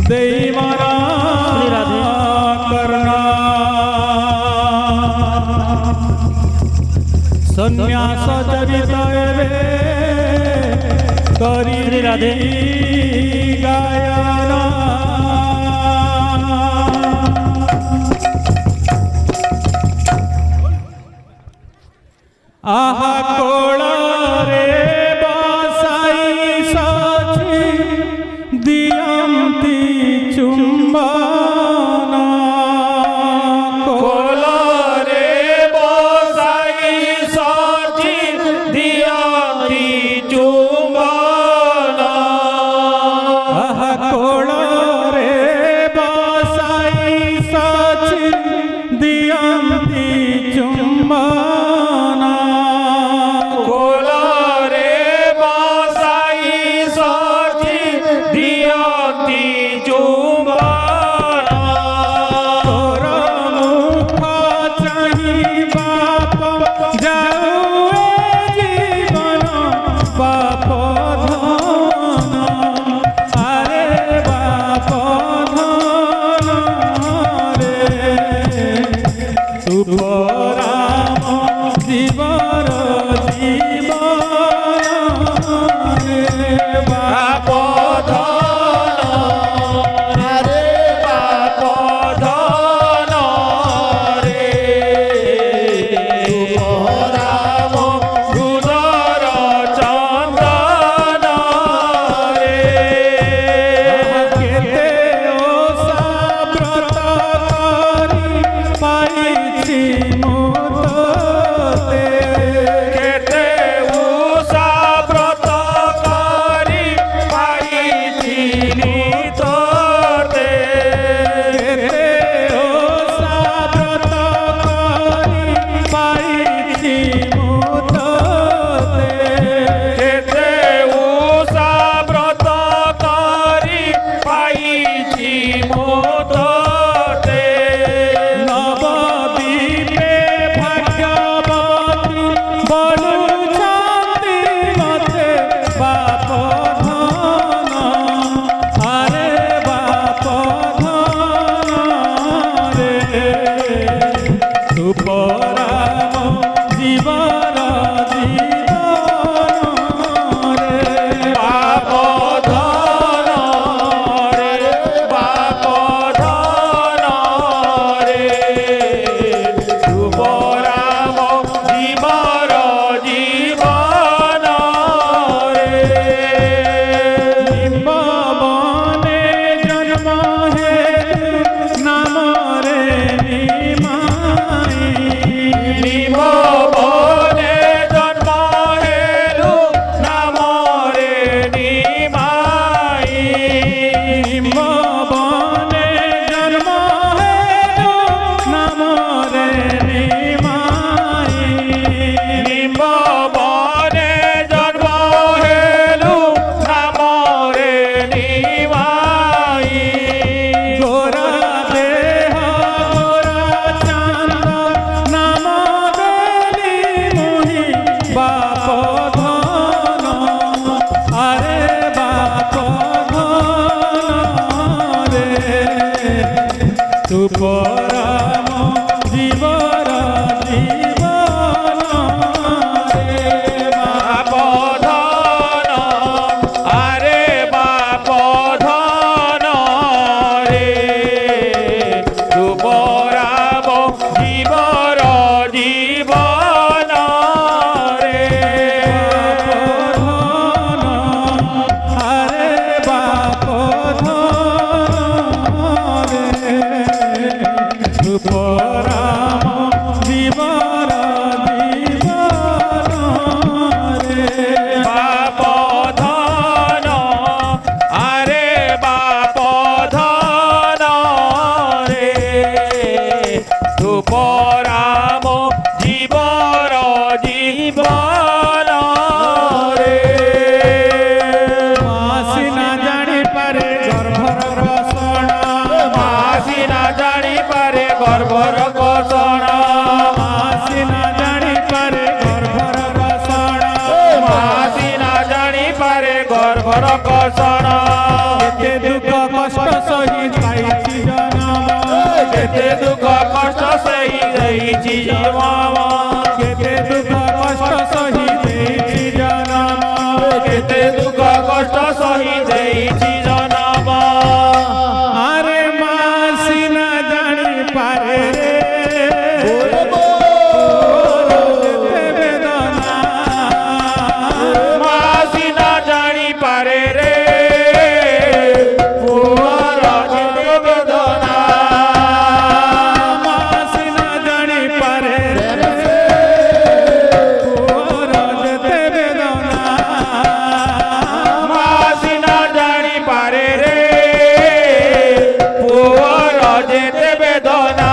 देवारा करना संन्यास चरित करी राधे गायना आहा कोला रे बासाई साची दियंती चुंबना कोला रे बासाई साची दियंती चुंबना आहा कोला रे बासाई साची दियंती चुंबना ଘର କଷଣ କେତେ ଦୁଃଖ କଷ୍ଟ ସହି ପାଇଛି ଜନମ କେତେ ଦୁଃଖ କଷ୍ଟ ସହି ଦେଇଛି ଜନମ କେତେ ଦୁଃଖ କଷ୍ଟ ସହି ଦେଇଛି ଜନମ କେତେ ଦୁଃଖ କଷ୍ଟ ସହି ଦେଇଛି ଜନମ ଆରେ ମା ସିନା ଜାଣିପାରେ ରେ ମା ସିନା ଜାଣିପାରେ ରେ ପୁଅର ଯେତେ ବେଦନା ମା ସିନା ଜାଣିପାରେ ରେ ପୁଅର ଯେତେ ବେଦନା ମା ସିନା ଜାଣିପାରେ ରେ ପୁଅର ଯେତେ ବେଦନା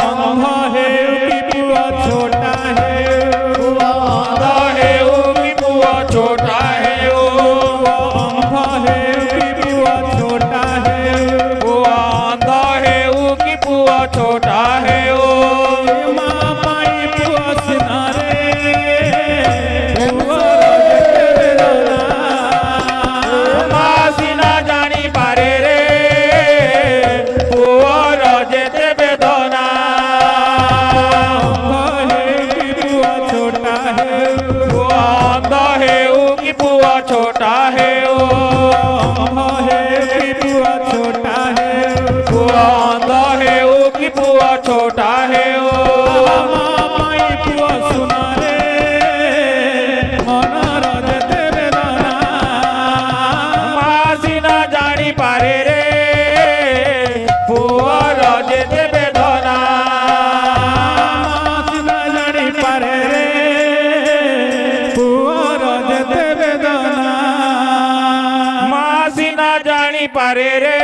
ଅନ୍ଧ ହେଉ କି ପୁଅ ଛୋଟା ହେଉ ଅନ୍ଧ ହେଉ କି ପୁଅ ଛୋଟା ହେଉ ଅନ୍ଧ ହେଉ କି ପୁଅ ଛୋଟା ହେଉ ପୁଅ ଅନ୍ଧ ହେଉ କି ପୁଅ ଛୋଟା ହେଉ ମା ପାଇଁ ପୁଅ ସିନା ରେ ପୁଅର ଯେତେ ବେଦନା ମା ସିନା ଜାଣିପାରେ ରେ ପୁଅର ଯେତେ ବେଦନା ଅନ୍ଧ ହେଉ କି ପୁଅ ଛୋଟା ହେଉ ପୁଅ ଅନ୍ଧ ହେଉ କି ପୁଅ ଛୋଟା ହେଉ ଅନ୍ଧ ହେଉ କି ପୁଅ ଛୋଟା ହେଉ ପୁଅ ଅନ୍ଧ ହେଉ କି ପୁଅ ଛୋଟା ହେଉ ମା ପାଇଁ ପୁଅ ସୁନା ରେ ମନର ଯେତେ ବେଦନା ମା ସିନା ଜାଣିପାରେ ରେ ପୁଅର ଯେତେ ବେଦନା ମା ସିନା ଜାଣିପାରେ ରେ ପୁଅର ଯେତେ ବେଦନା ମା ସିନା ଜାଣିପାରେ ରେ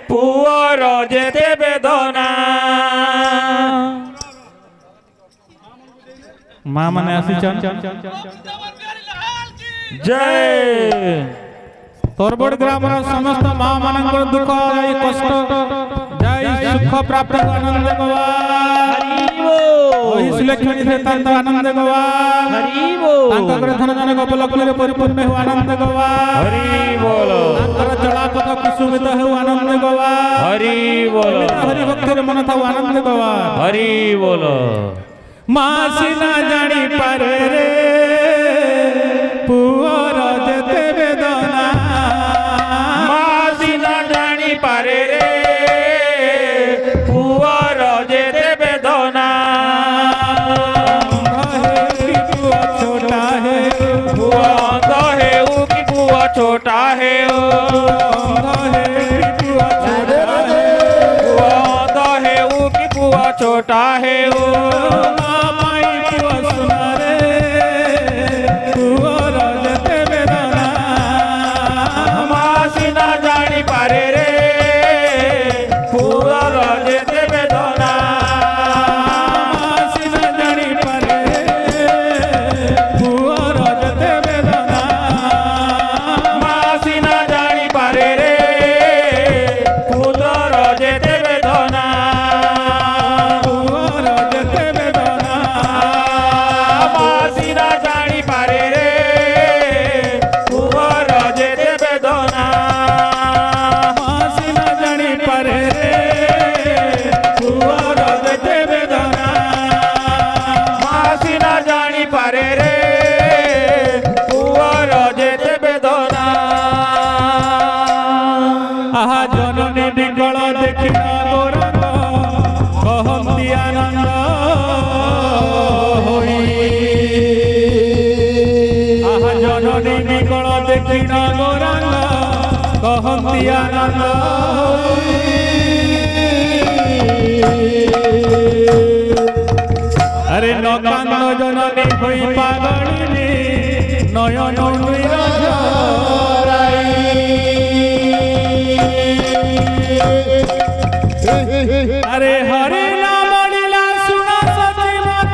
ପୁଅର ଯେତେ ବେଦନା ମା ମାନେ ଆସିଛନ୍ ଜୟ ତୋରବଡ଼ ଗ୍ରାମର ସମସ୍ତ ମା ମାନଙ୍କର ଦୁଃଖ ଯାଇ କଷ୍ଟ ଯାଇ ସୁଖ ପ୍ରାପ୍ତ ଆନନ୍ଦ ଗବା ଓହି ସୁଲକ୍ଷଣୀ ସେ ତାନ୍ତ ଆନନ୍ଦ ଗବା ତାଙ୍କ ଘରେ ଧନ ଜନ ଗୋପ ଲକ୍ଷ୍ମୀରେ ପରିପୂର୍ଣ୍ଣ ହେଉ ଆନନ୍ଦ ଗବା ହରି ବୋଲ ତାଙ୍କର ଜଳାପଥ କୁସୁମିତ ହେଉ ଆନନ୍ଦ ଗବା ହରି ବୋଲ ହରି ଭକ୍ତିରେ ମନ ଥାଉ ଆନନ୍ଦ ଗବା ହରି ବୋଲ ମା ସିନା ଜାଣିପାରେ ରେ ପୁଅର ଯେତେ ବେଦନା ମା ସିନା ଜାଣିପାରେ ରେ ପୁଅର ଯେତେ ବେଦନା ପୁଅ ଛୋଟା ହେଉ ପୁଅ ଅନ୍ଧ ହେଉ କି ପୁଅ ଛୋଟା ହେଉ ପୁଅ ଅନ୍ଧ ହେଉ କି ପୁଅ ଛୋଟା ହେଉ ମା ପାଇଁ ପୁଅ ସୁନା ରେ ପୁଅର ଯେତେ ବେଦନା ମା ସିନା ଜାଣିପାରେ ରେ ପୁଅର ଯେତେ ବେଦନା ମା ସିନା ଜାଣିପାରେ ପୁଅର ଯେତେ ବେଦନା ମା ସିନା ଜାଣିପାରେ ରେ ପୁଅର ଯେତେ ବେଦନା ପୁଅର ଯେତେ ବେଦନା ମା ସିନା ଜାଣିପାରେ ରେ ପୁଅର ଯେତେ ବେଦନା ମା ସିନା ଜାଣିପାରେ ପୁଅର ଯେତେ ବେଦନା ମା ସିନା ଜାଣିପାରେ ରେ ପୁଅର ଯେତେ ବେଦନା ଆହା ଜନନୀ ବିକଳ ଦେଖିନ ଗୌରଙ୍ଗ କହନ୍ତି ଆନନ୍ଦ ହୋଇ ଆହା ଜନନୀ ବିକଳ ଦେଖିନ ଗୌରଙ୍ଗ କହନ୍ତି ଆନନ୍ଦ ହୋଇ আরে নকান্দ জননী হই পাগলিনী নয়ন নৈরা